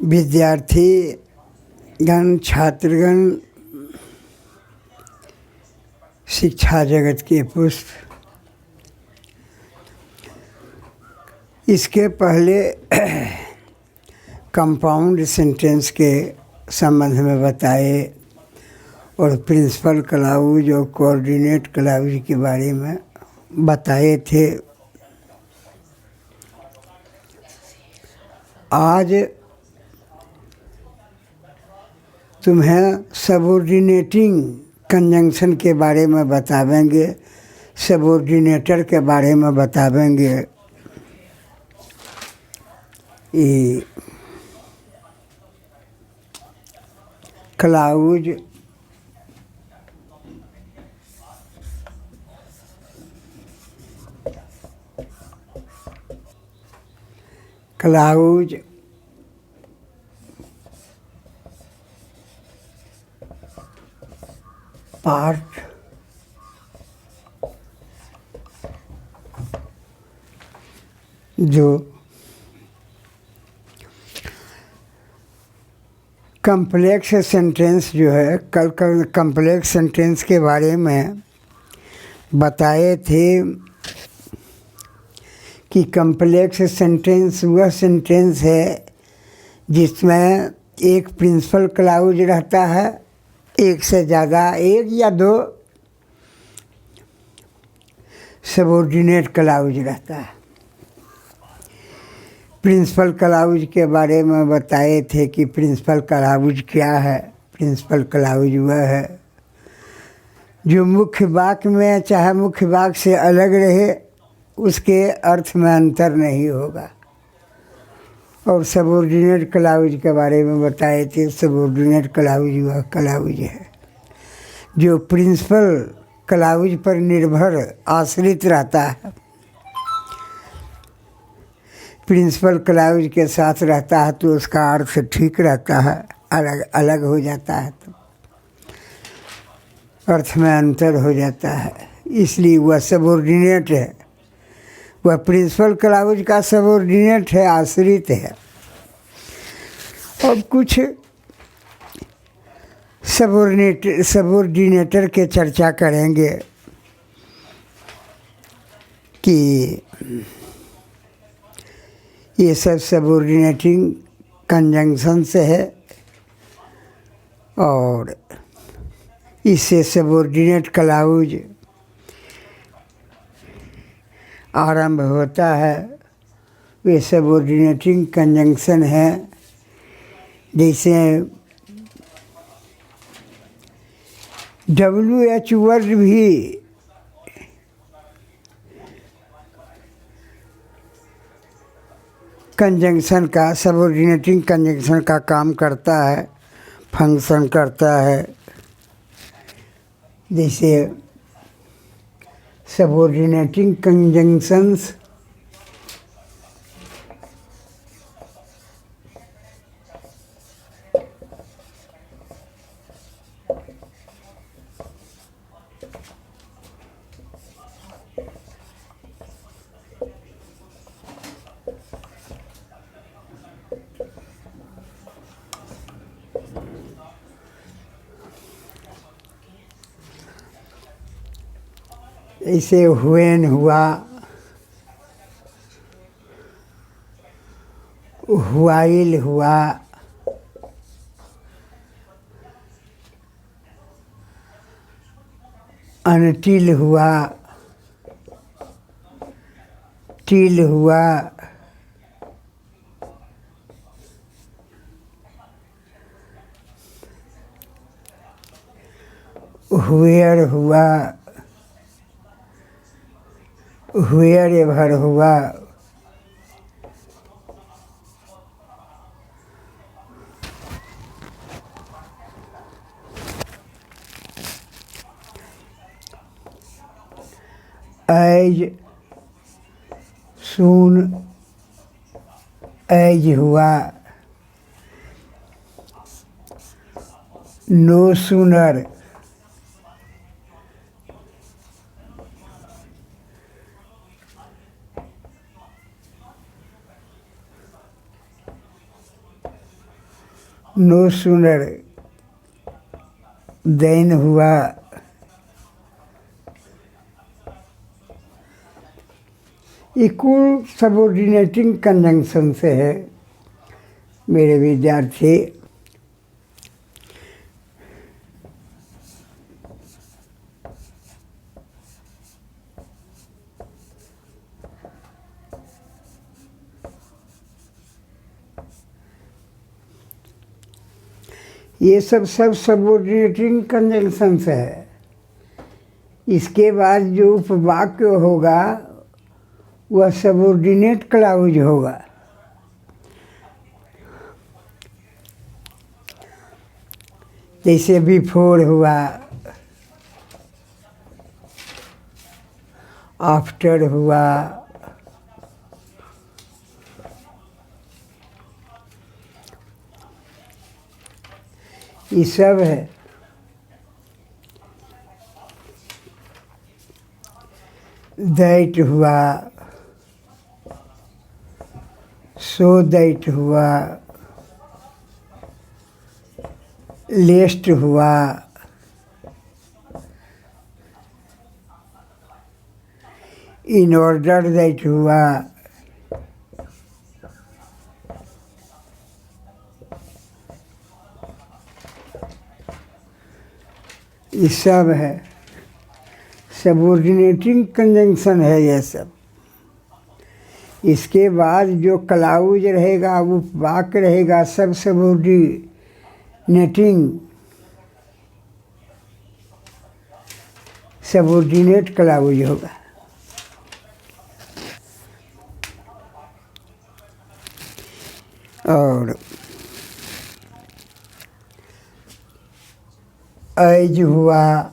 विद्यार्थीगण, छात्रगण, शिक्षा जगत के पुष्प, इसके पहले कंपाउंड सेंटेंस के संबंध में बताए और प्रिंसिपल क्लाउज और कोऑर्डिनेट क्लाउज के बारे में बताए थे। आज तुम्हें सबऑर्डिनेटिंग कंजंक्शन के बारे में बतावेंगे, सबऑर्डिनेटर के बारे में बतावेंगे। ये क्लाउज पार्ट जो कम्प्लेक्स सेंटेंस जो है, कल कम्प्लेक्स सेंटेंस के बारे में बताए थे कि कम्प्लेक्स सेंटेंस वह सेंटेंस है जिसमें एक प्रिंसिपल क्लाउज रहता है, एक से ज़्यादा, एक या दो सबऑर्डिनेट क्लाउज रहता है। प्रिंसिपल क्लाउज के बारे में बताए थे कि प्रिंसिपल क्लाउज क्या है। प्रिंसिपल क्लाउज वह है जो मुख्य वाक्य में चाहे मुख्य वाक्य से अलग रहे, उसके अर्थ में अंतर नहीं होगा। और सबऑर्डिनेट क्लाउज के बारे में बताए थे। सबऑर्डिनेट क्लाउज वह क्लाउज है जो प्रिंसिपल क्लाउज पर निर्भर आश्रित रहता है। प्रिंसिपल क्लाउज के साथ रहता है तो उसका अर्थ ठीक रहता है, अलग अलग हो जाता है तो अर्थ में अंतर हो जाता है, इसलिए वह सबऑर्डिनेट है। वह प्रिंसिपल क्लाउज का सबऑर्डिनेट है, आश्रित है। अब कुछ सबऑर्डिनेटर के चर्चा करेंगे कि ये सब सबऑर्डिनेटिंग कंजंक्शन से है और इससे सबऑर्डिनेट क्लाउज आरंभ होता है। वे सबऑर्डिनेटिंग कंजंक्शन है जैसे WH वर्ड भी कंजंक्शन का, सबऑर्डिनेटिंग कंजंक्शन का काम करता है, फंक्शन करता है। जैसे सबऑर्डिनेटिंग कंजंक्शंस ऐसे व्हेन हुआ, व्हाइल हुआ, अनटिल हुआ, टिल हुआ, व्हेयर हुआ, व्हेयर एवर हुआ, एज सून एज हुआ, no sooner no sooner than हुआ, ये कुल सबऑर्डिनेटिंग कंजंक्शन से है मेरे विद्यार्थी। ये सब सबऑर्डिनेटिंग कंजंक्शन से है। इसके बाद जो उपवाक्य होगा वह सबऑर्डिनेट क्लाउज होगा। जैसे बिफोर हुआ, आफ्टर हुआ, ये सब है। दैट हुआ, सो दैट हुआ, लेस्ट हुआ, इन ऑर्डर दैट हुआ, ये सब है। सबऑर्डिनेटिंग कंजंक्शन है ये सब। इसके बाद जो क्लाउज रहेगा, वो वाक्य रहेगा, सब सबऑर्डिनेट क्लाउज होगा। और एज हुआ,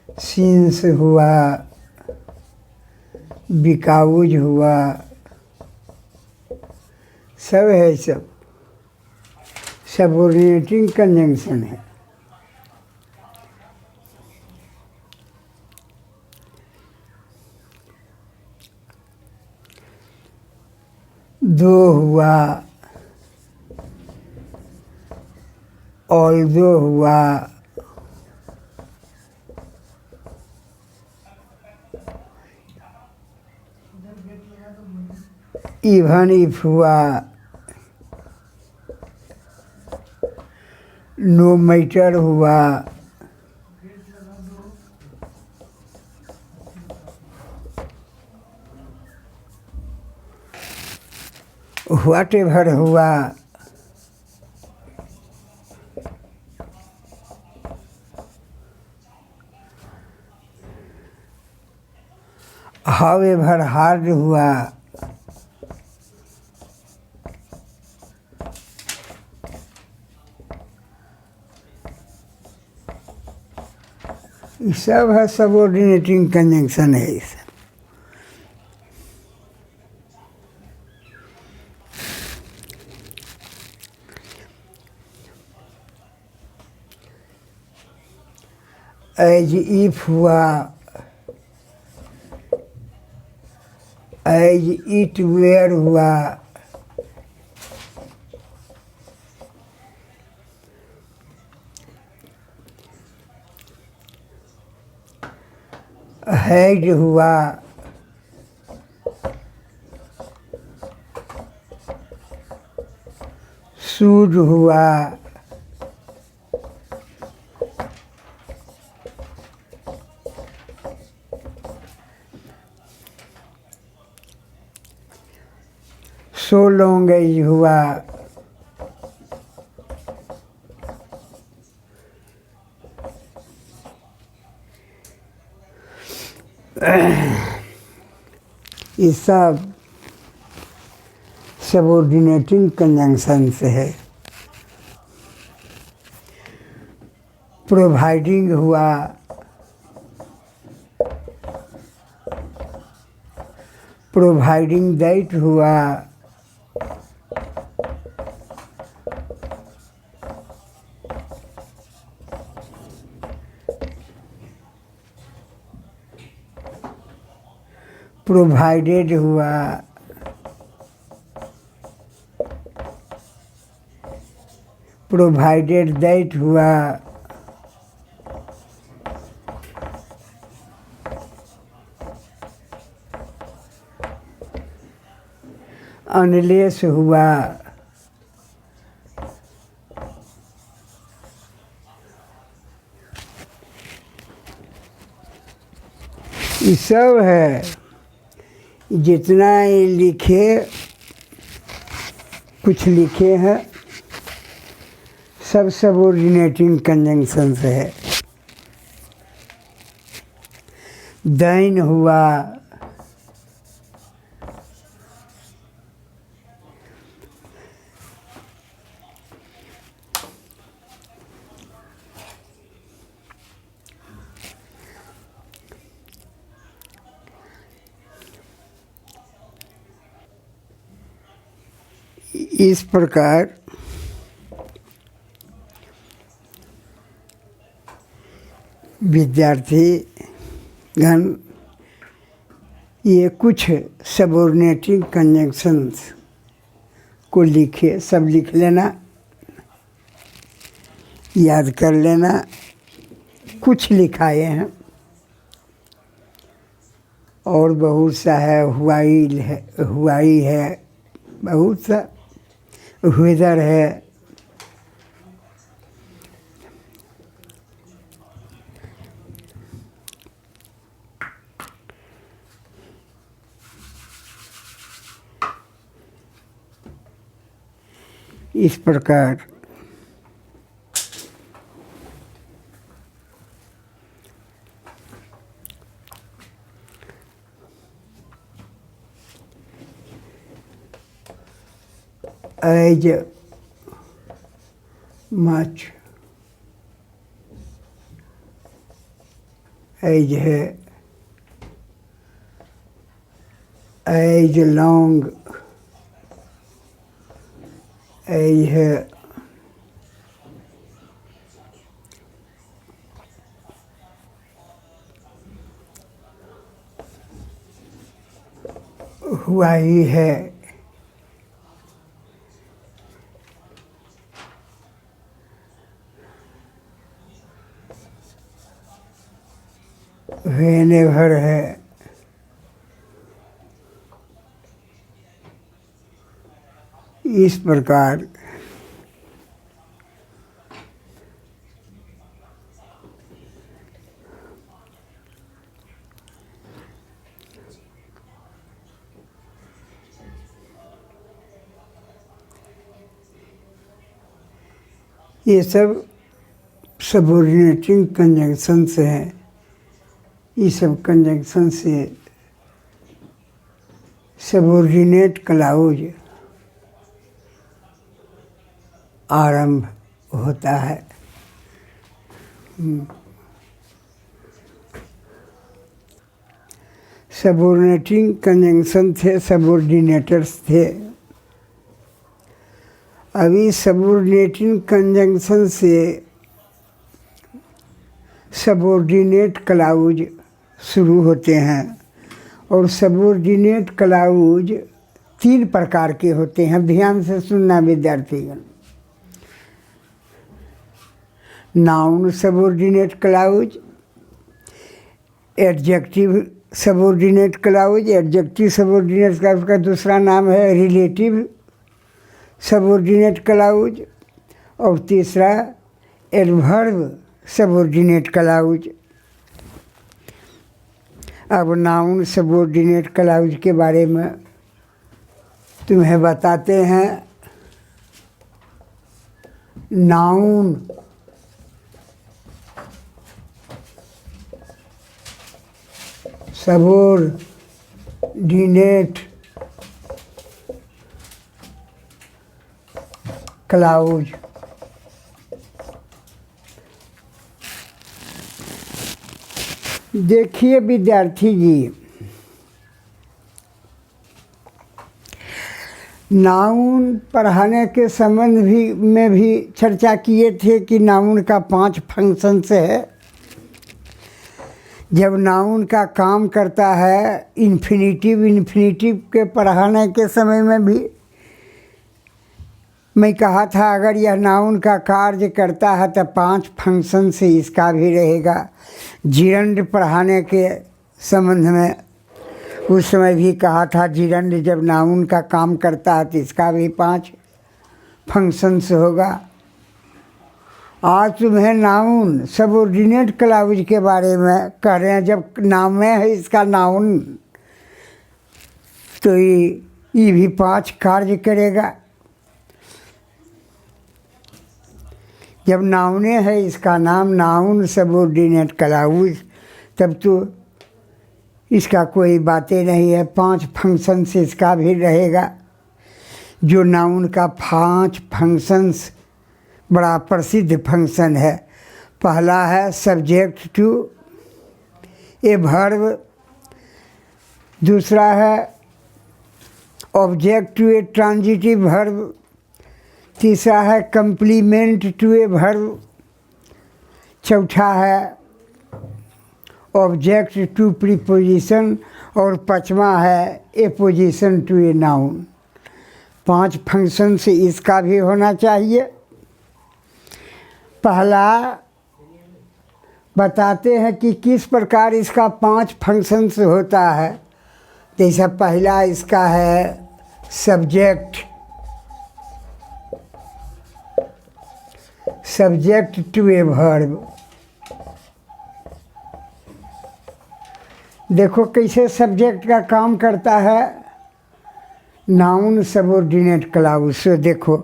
सिंस हुआ, बिकाउज हुआ, सब है। सब सबऑर्डिनेटिंग कंजंक्शन है। दो हुआ, ऑल्दो हुआ, इवन इफ हुआ, नो मैटर हुआ, व्हाटएवर हुआ, हाउएवर हार्ड हुआ, ये सब है। सबऑर्डिनेटिंग कंजंक्शन है ये सब। एज इफ हुआ, एज इट वेयर हुआ, हैड हुआ, शुड हुआ, सो लॉन्ग एज हुआ, ये सब सबऑर्डिनेटिंग कंजंक्शन से है। प्रोवाइडिंग हुआ, प्रोवाइडिंग दैट हुआ, प्रोवाइडेड हुआ, प्रोवाइडेड दैट हुआ, अनलेस हुआ, ये सब है। जितना ये लिखे, कुछ लिखे हैं, सब सबऑर्डिनेटिंग कंजंक्शन से है। दैन हुआ, इस प्रकार विद्यार्थी गण ये कुछ सबऑर्डिनेटिंग कंजंक्शंस को लिखे, सब लिख लेना, याद कर लेना। कुछ लिखाए हैं और बहुत सा है, हुआई है, बहुत सा वेदर है। इस प्रकार as much as है, as long as है, हुआ ही है, whenever है, इस प्रकार ये सब सबऑर्डिनेटिंग कंजंक्शन से हैं। ये सब कंजंक्शन से सबऑर्डिनेट क्लाउज आरंभ होता है। सबऑर्डिनेटिंग कंजंक्शन थे, सबऑर्डिनेटर्स थे। अभी सबऑर्डिनेटिंग कंजंक्शन से सबऑर्डिनेट क्लाउज शुरू होते हैं और सबऑर्डिनेट क्लाउज 3 प्रकार के होते हैं। ध्यान से सुनना विद्यार्थीगण। Noun subordinate clause, adjective subordinate clause. Adjective subordinate clause का दूसरा नाम है रिलेटिव सबऑर्डिनेट क्लाउज और तीसरा एडवर्ब सबऑर्डिनेट क्लाउज। अब नाउन सबऑर्डिनेट क्लाउज के बारे में तुम्हें बताते हैं। नाउन सबऑर्डिनेट क्लाउज देखिए विद्यार्थी जी, नाउन पढ़ाने के संबंध में भी चर्चा किए थे कि नाउन का 5 फंक्शंस है। जब नाउन का काम करता है, इन्फिनिटिव के पढ़ाने के समय में भी मैं कहा था अगर यह नाउन का कार्य करता है तो 5 फंक्शन से इसका भी रहेगा। जिरंड पढ़ाने के संबंध में उस समय भी कहा था, जिरंड जब नाउन का काम करता है तो इसका भी 5 फंक्शंस होगा। आज तुम्हें नाउन सबऑर्डिनेट क्लॉज के बारे में कह रहे हैं। जब नाम में है इसका नाउन तो ये भी 5 कार्य करेगा। जब नाउने है इसका नाम नाउन सबऑर्डिनेट क्लॉज, तब तो इसका कोई बातें नहीं है। 5 फंक्शन से इसका भी रहेगा। जो नाउन का 5 फंक्शंस बड़ा प्रसिद्ध फंक्शन है। पहला है सब्जेक्ट टू ए वर्ब, दूसरा है object to a transitive verb, तीसरा है कंप्लीमेंट टू ए वर्ब, चौथा है ऑब्जेक्ट टू प्रीपोजिशन और पांचवा है apposition to a noun. 5 function से इसका भी होना चाहिए। पहला बताते हैं कि किस प्रकार इसका 5 फंक्शन से होता है। जैसा पहला इसका है subject, subject to a verb. देखो कैसे सब्जेक्ट का काम करता है नाउन सबऑर्डिनेट क्लॉज से। देखो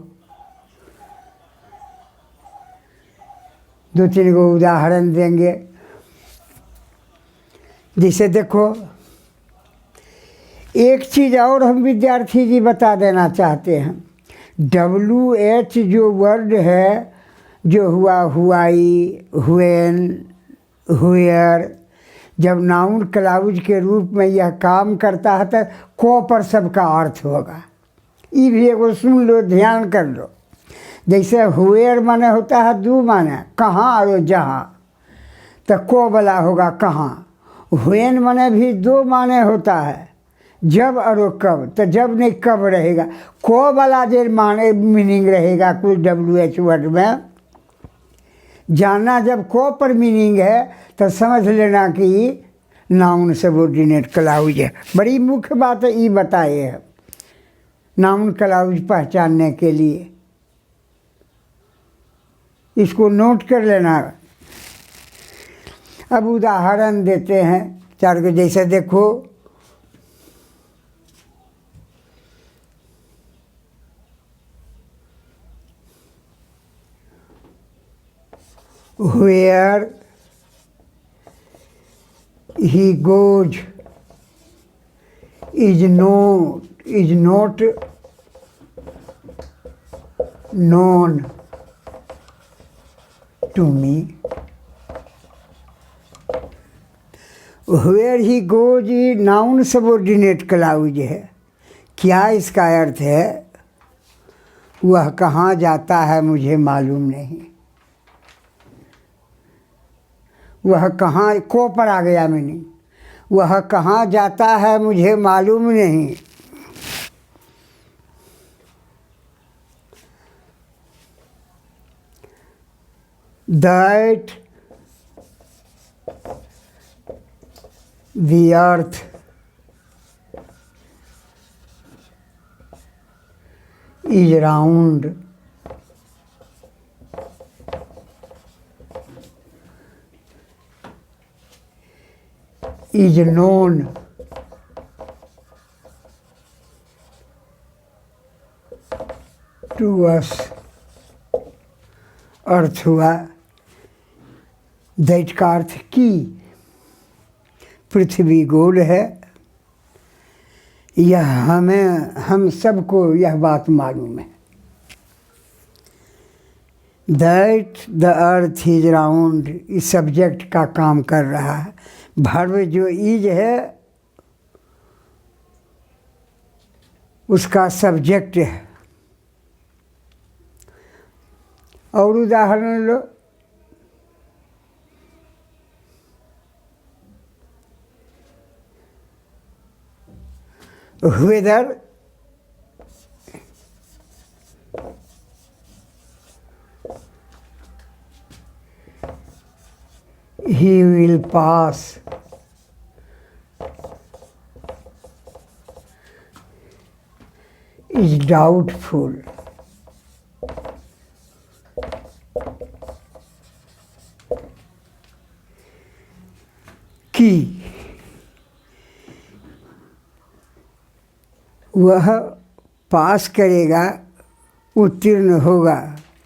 2-3 गो उदाहरण देंगे। जैसे देखो एक चीज़ और हम विद्यार्थी जी बता देना चाहते हैं। WH जो वर्ड है, जो हुआ, हुआई, हुएन, हुएर, जब नाउन क्लॉज के रूप में यह काम करता है तो को पर सबका अर्थ होगा। ये भी एगो सुन लो, ध्यान कर लो। जैसे हुएर माने होता है 2 माने, कहाँ और जहाँ, तो को वाला होगा कहाँ। हुएन माने भी 2 माने होता है, जब और कब, तो जब नहीं कब रहेगा। को वाला जो माने मीनिंग रहेगा कुछ WH वर्ड में, जाना जब को पर मीनिंग है तो समझ लेना कि नाउन सबऑर्डिनेट क्लॉज है। बड़ी मुख्य बात है ये बताए है नाउन क्लॉज पहचानने के लिए। इसको नोट कर लेना। अब उदाहरण देते हैं 4 को। जैसे देखो where he goes is not known to me. Where he goes noun subordinate clause है। क्या इसका अर्थ है? वह कहाँ जाता है मुझे मालूम नहीं। वह कहाँ, को पर आ गया मीनिंग। वह कहाँ जाता है मुझे मालूम नहीं। That the earth is round is known to us। अर्थ हुआ दैट का अर्थ की पृथ्वी गोल है। यह हम सबको यह बात मालूम है। That the earth is round इस सब्जेक्ट का काम कर रहा है। वर्ब जो इज है उसका सब्जेक्ट है। और उदाहरण लो, whether he will pass is doubtful. कि वह पास करेगा, उत्तीर्ण होगा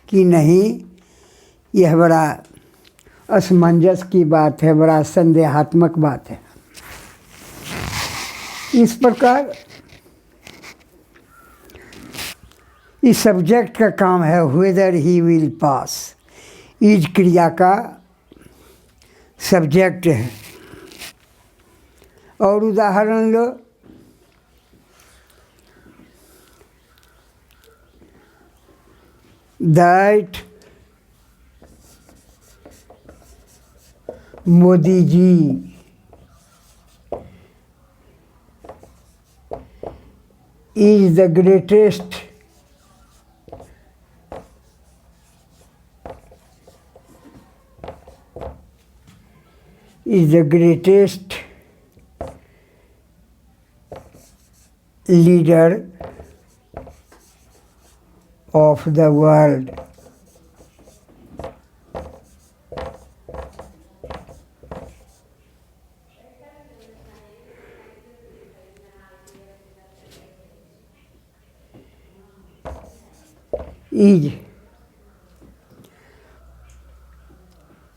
कि नहीं, यह बड़ा असमंजस की बात है, बड़ा संदेहात्मक बात है। इस प्रकार इस सब्जेक्ट का काम है whether he will pass. Is क्रिया का सब्जेक्ट है। और उदाहरण लो, that Modi ji is the greatest leader of the world. Is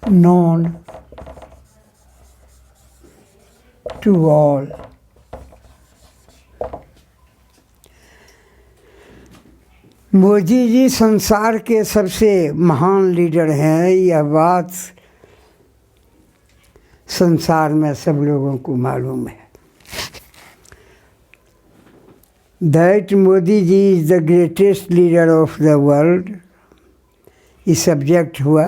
known to all. Modi ji संसार के सबसे महान लीडर हैं, यह बात संसार में सब लोगों को मालूम है। That Modi ji is the greatest leader of the world, ये सब्जेक्ट हुआ।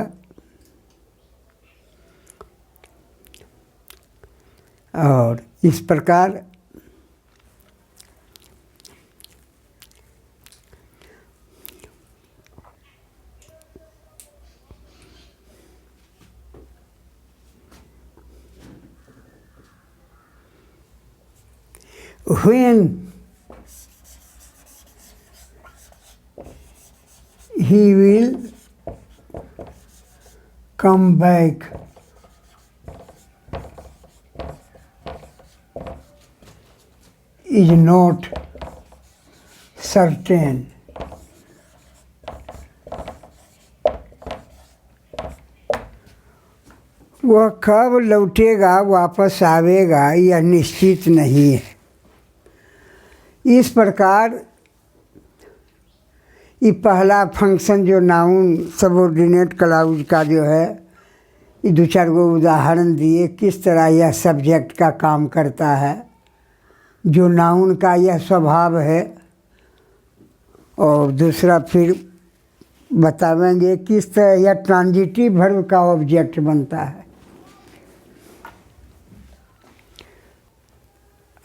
और इस प्रकार when he will come back is not certain. वह कब लौटेगा, वापस आवेगा, यह निश्चित नहीं है। इस प्रकार ये पहला फंक्शन जो नाउन सबऑर्डिनेट क्लाउज का जो है, ये दो चार गो उदाहरण दिए किस तरह यह सब्जेक्ट का काम करता है, जो नाउन का यह स्वभाव है। और दूसरा फिर बतावेंगे किस तरह यह ट्रांजिटिव वर्ब का ऑब्जेक्ट बनता है।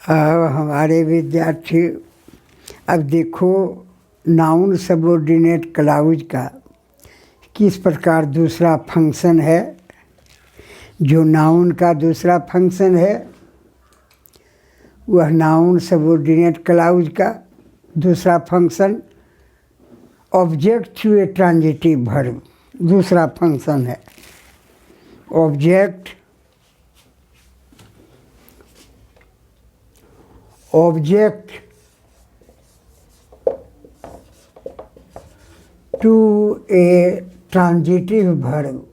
अब हमारे विद्यार्थी, अब देखो नाउन सबऑर्डिनेट क्लाउज का किस प्रकार दूसरा फंक्शन है। जो नाउन का दूसरा फंक्शन है वह नाउन सबऑर्डिनेट क्लाउज का दूसरा function object to a transitive verb दूसरा फंक्शन है। Object to a transitive verb.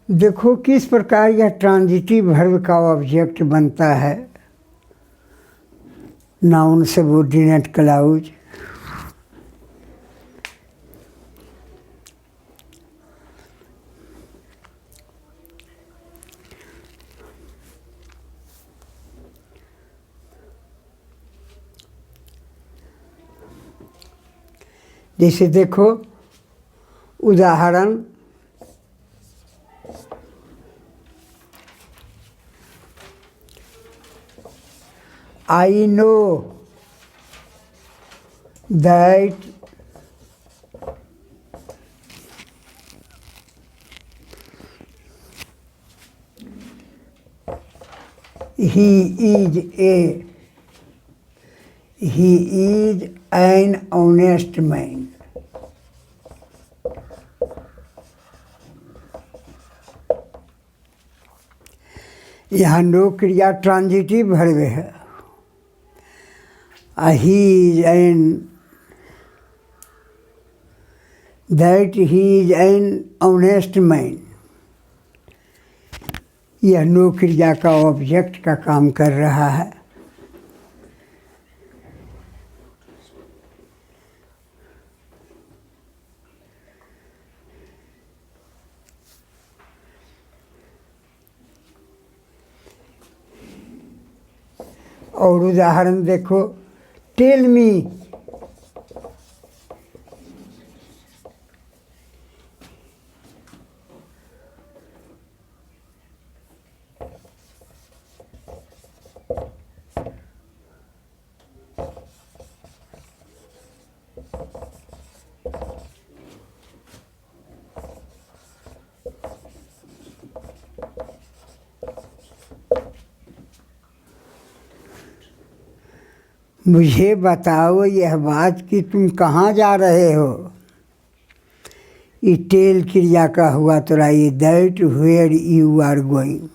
देखो किस प्रकार यह ट्रांजिटिव वर्ब का ऑब्जेक्ट बनता है नाउन सबऑर्डिनेट क्लाउज। जैसे देखो उदाहरण, I know that he is an honest man. यहाँ नो क्रिया ट्रांजिटिव वर्ब है। He is an, that he is an honest man, यह नो क्रिया का ऑब्जेक्ट का काम कर रहा है। और उदाहरण देखो, टेल मी, मुझे बताओ यह बात कि तुम कहाँ जा रहे हो। ये टेल क्रिया का हुआ तो ये that where you are going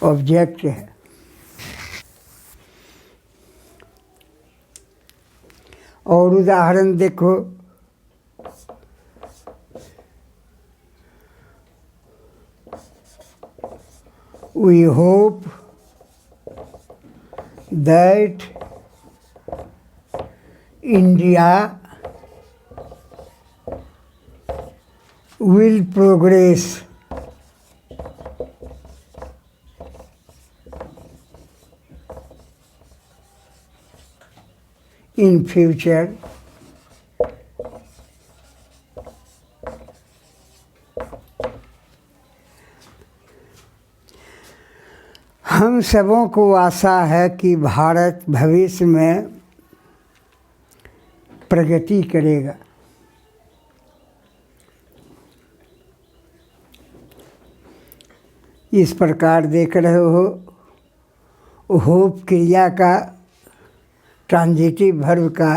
object है। और उदाहरण देखो, we hope that India will progress in future. हम सबों को आशा है कि भारत भविष्य में प्रगति करेगा। इस प्रकार देख रहे हो, होप क्रिया का ट्रांजिटिव वर्ब का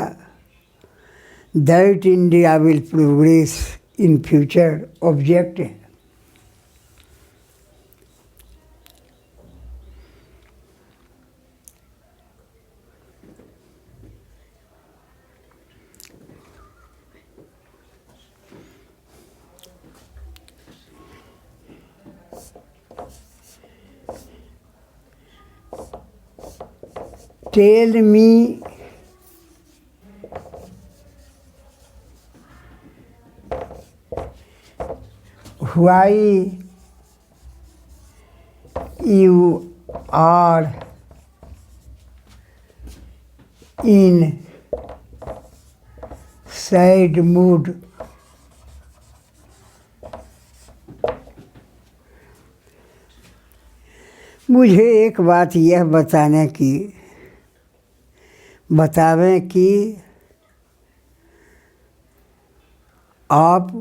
that India will progress in future object है। Tell me why you are in sad mood. मुझे एक बात यह बतावें कि आप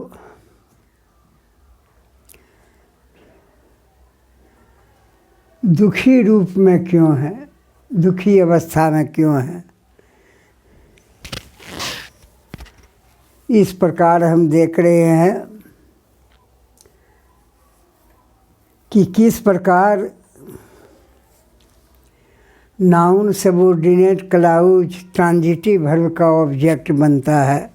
दुखी रूप में क्यों हैं, दुखी अवस्था में क्यों हैं। इस प्रकार हम देख रहे हैं कि किस प्रकार noun subordinate clause transitive verb का ऑब्जेक्ट बनता है।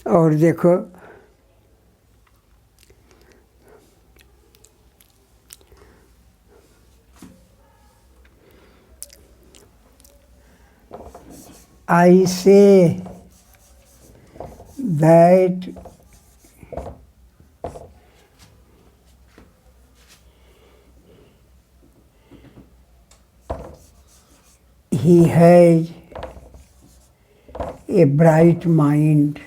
और देखो, I say that he has a bright mind.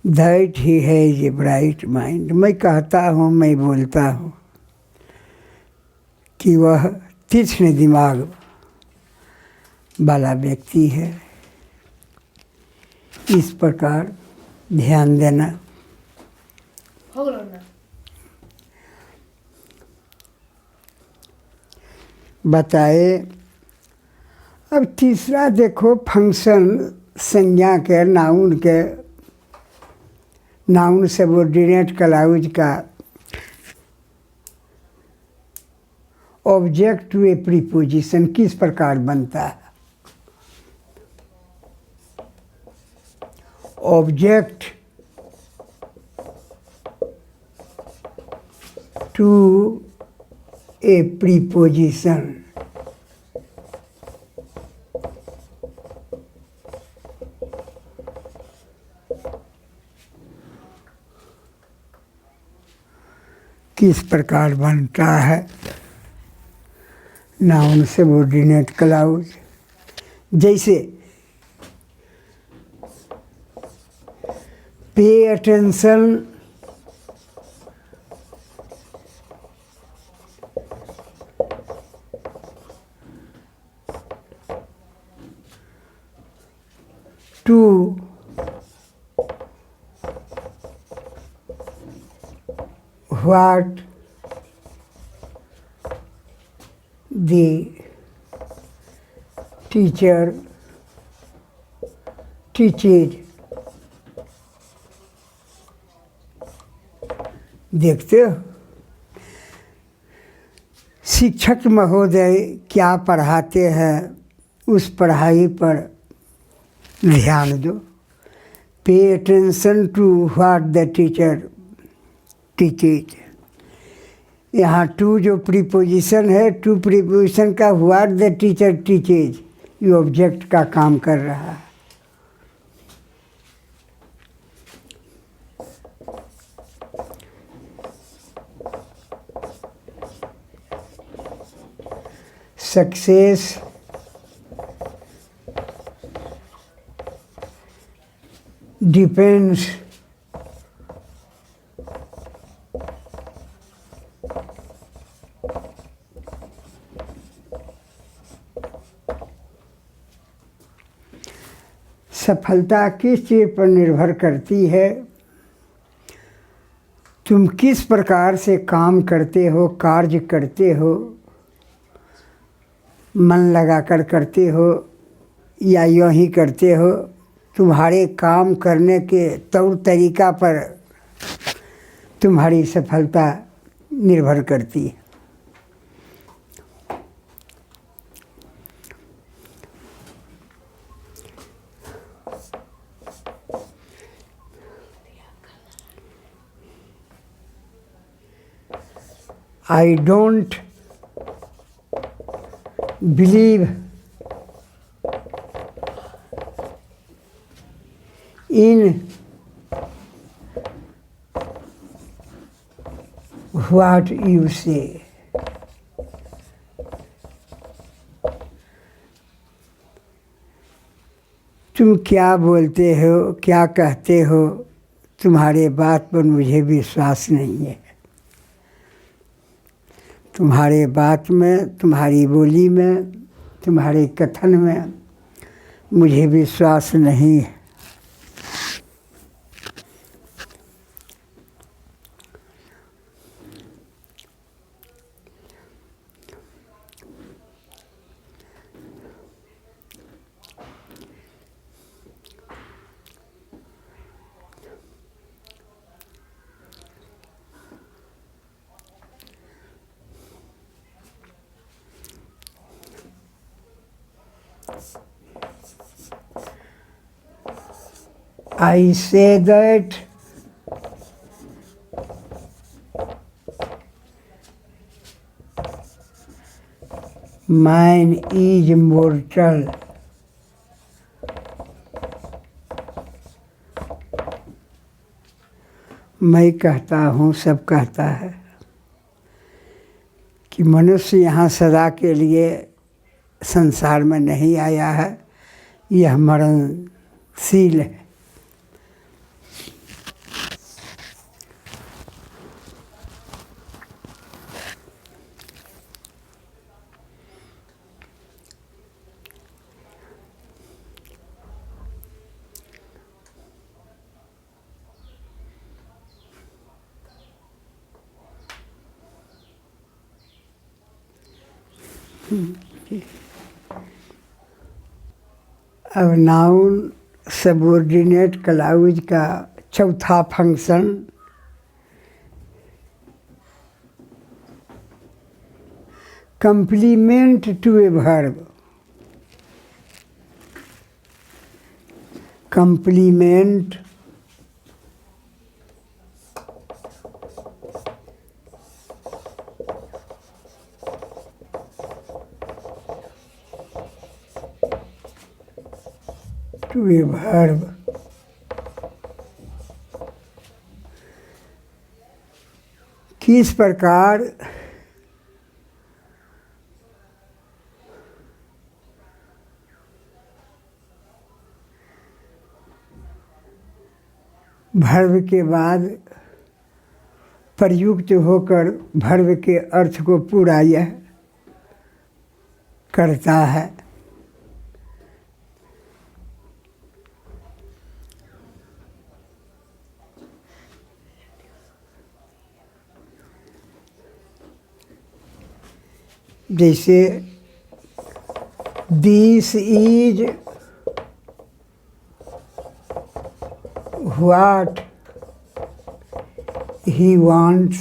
That he has a bright mind. मैं कहता हूँ, मैं बोलता हूँ कि वह तीक्ष्ण दिमाग वाला व्यक्ति है। इस प्रकार ध्यान देना। बताए। अब तीसरा देखो, फंक्शन संज्ञा के, नाउन सबऑर्डिनेट क्लॉज का ऑब्जेक्ट टू ए प्रीपोजिशन किस प्रकार बनता है। ऑब्जेक्ट टू ए प्रीपोजिशन किस प्रकार बनता है। नाउन सबऑर्डिनेट क्लॉज, जैसे pay attention to what the teacher teaches। देखते हो शिक्षक महोदय क्या पढ़ाते हैं, उस पढ़ाई पर ध्यान दो। Pay attention to what the teacher teaches. यहाँ टू जो प्रीपोजिशन है, टू प्रीपोजिशन का व्हाट द टीचर टीचेज, ये ऑब्जेक्ट का काम कर रहा है। सक्सेस डिपेंड्स सफलता किस चीज़ पर निर्भर करती है। तुम किस प्रकार से काम करते हो, कार्य करते हो, मन लगाकर करते हो या यूँ ही करते हो। तुम्हारे काम करने के तौर तरीका पर तुम्हारी सफलता निर्भर करती है। I don't believe in what you say। तुम क्या बोलते हो, क्या कहते हो, तुम्हारे बात पर मुझे विश्वास नहीं है। तुम्हारे बात में, तुम्हारी बोली में, तुम्हारे कथन में मुझे विश्वास नहीं है। I say that man is mortar. मैं कहता हूँ, सब कहता है कि मनुष्य यहाँ सदा के लिए संसार में नहीं आया है, यह मरणशील है। अब नाउन सबऑर्डिनेट क्लॉज का चौथा function complement to a verb. Complement to a verb. किस प्रकार वर्ब के बाद प्रयुक्त होकर वर्ब के अर्थ को पूरा यह करता है। जैसे this is what he wants.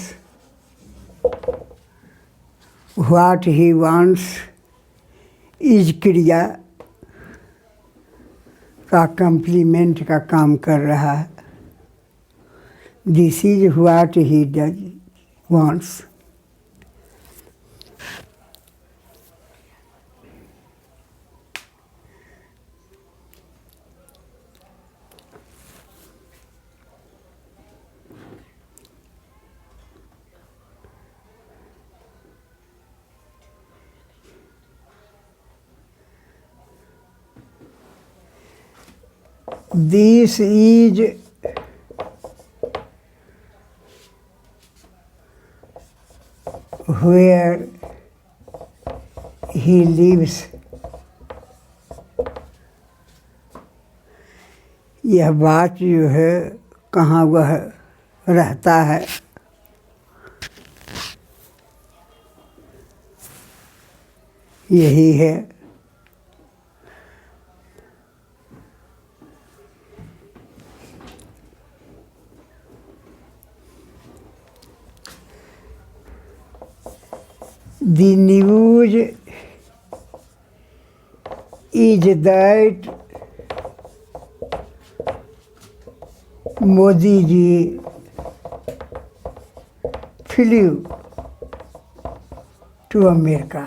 What he wants is क्रिया का कंप्लीमेंट का काम कर रहा है। This is what he does wants. This is where he lives। यह बात जो है कहाँ वह रहता है। यही है The news is that Modi ji flew to America।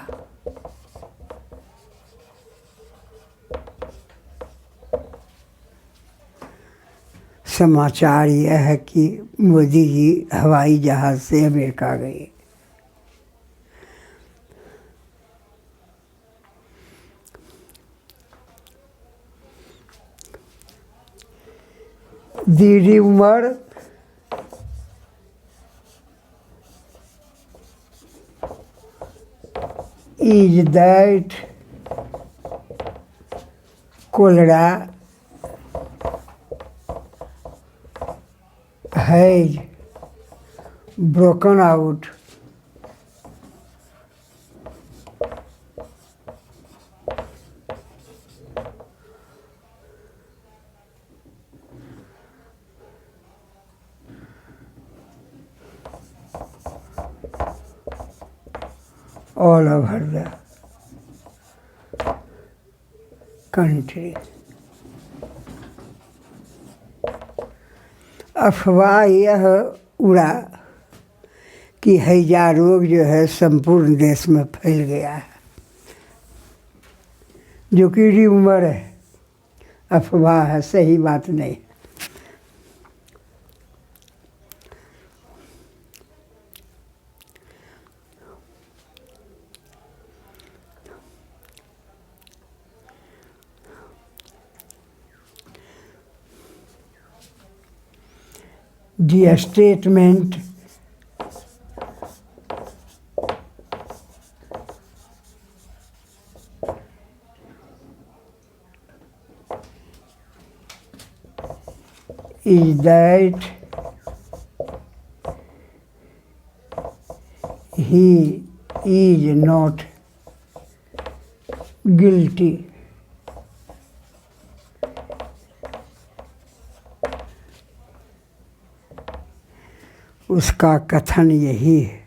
समाचार यह है कि मोदी जी हवाई जहाज से अमेरिका गए। The rumor is that cholera has broken out all over the country। अफवाह यह उड़ा कि हैजा रोग जो है संपूर्ण देश में फैल गया है। जो कि र्यूमर है, अफवाह है, सही बात नहीं। The statement is that he is not guilty. उसका कथन यही है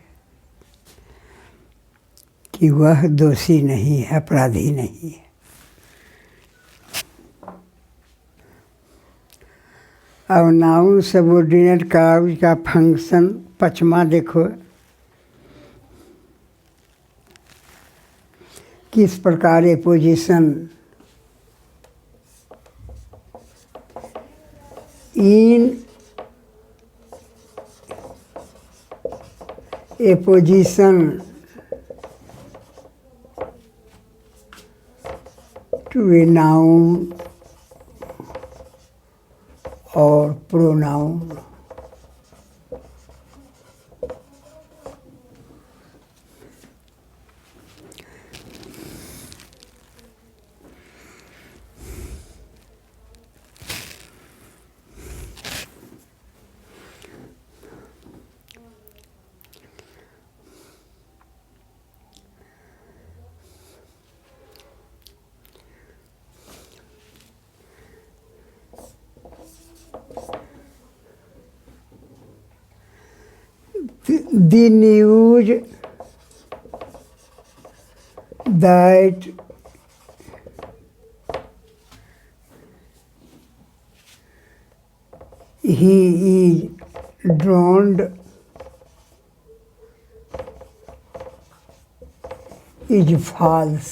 कि वह दोषी नहीं है, अपराधी नहीं है। अब नाउन सबऑर्डिनेट क्लॉज का फंक्शन पचमा देखो किस प्रकार ये position in a position to a noun और pronoun. The news that he is drowned is false।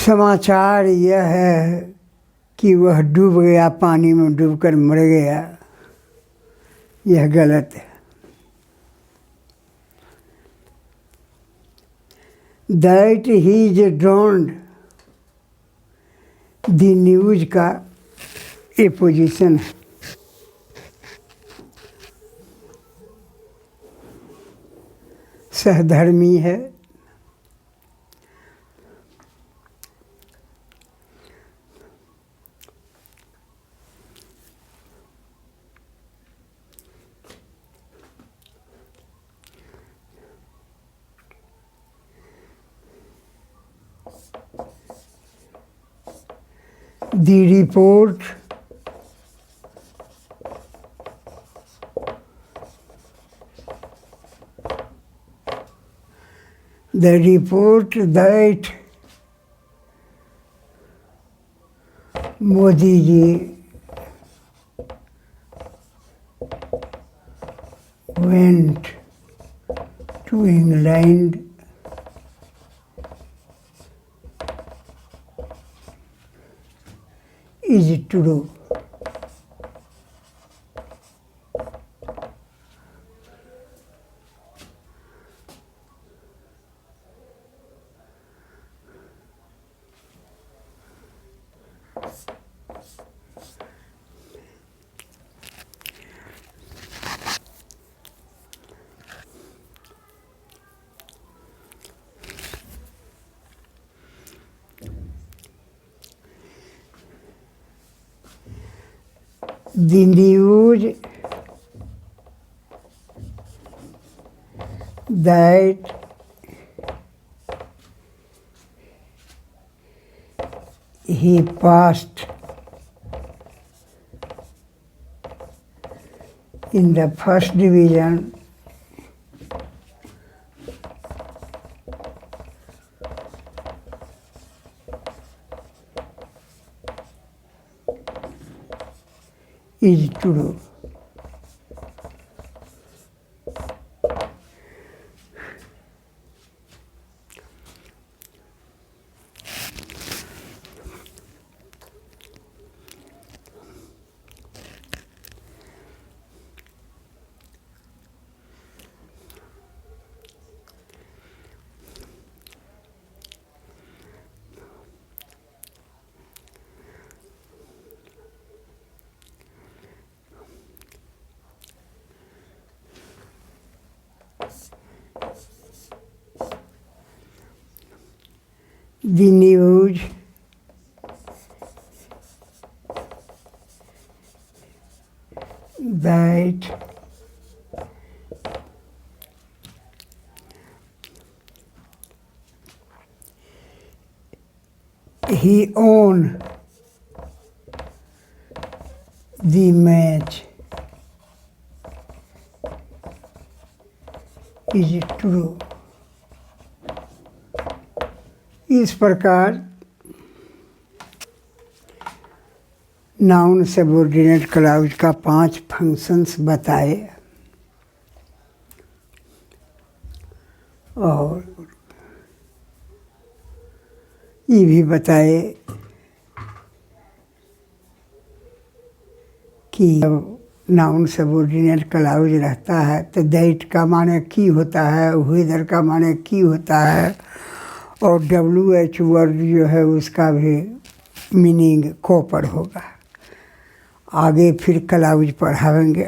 समाचार यह है कि वह डूब गया, पानी में डूबकर मर गया, यह गलत है। That he is drowned, the news का ए पोजीशन है। सहधर्मी है। The report that Modi ji went to England is true। The news that he passed in the first division is true। the news that he won the match is true। इस प्रकार noun subordinate clause का 5 functions बताए और ये भी बताए कि जब नाउन सबऑर्डिनेट क्लॉज रहता है तो दैट का माने की होता है, व्हेदर का माने की होता है और WH वर्ड जो है उसका भी मीनिंग कॉपर होगा। आगे फिर क्लॉज पढ़ाएंगे।